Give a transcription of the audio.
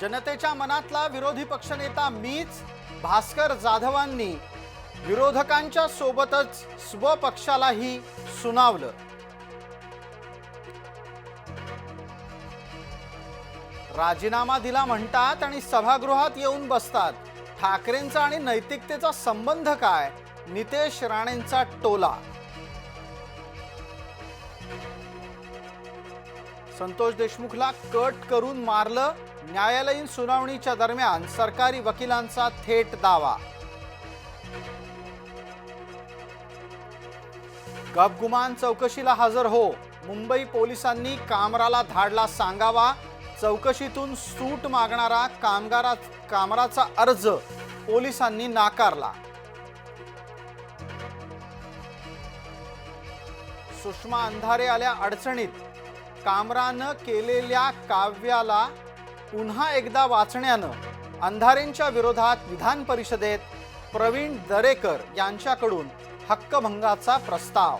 जनतेच्या मनातला विरोधी पक्षनेता मीच, भास्कर जाधवांनी विरोधकांच्या सोबतच स्वपक्षालाही सुनावलं। राजीनामा दिला म्हणतात आणि सभागृहात येऊन बसतात। ठाकरेंचा आणि नैतिकतेचा संबंध काय? नितेश राणेंचा टोला। संतोष देशमुखला कट करून मारलं। न्यायालयीन सुनावणीच्या दरम्यान सरकारी वकिलांचा थेट दावा। गपगुमान चौकशीला हजर हो, मुंबई पोलिसांनी कामराला धाडला सांगावा। चौकशीतून सूट मागणारा कामराचा अर्ज पोलिसांनी नाकारला। सुषमा अंधारे आल्या अडचणीत। कामरानं केलेल्या काव्याला पुन्हा एकदा वाचण्यानं अंधारेंच्या विरोधात विधान परिषदेत प्रवीण दरेकर यांच्याकडून हक्कभंगाचा प्रस्ताव।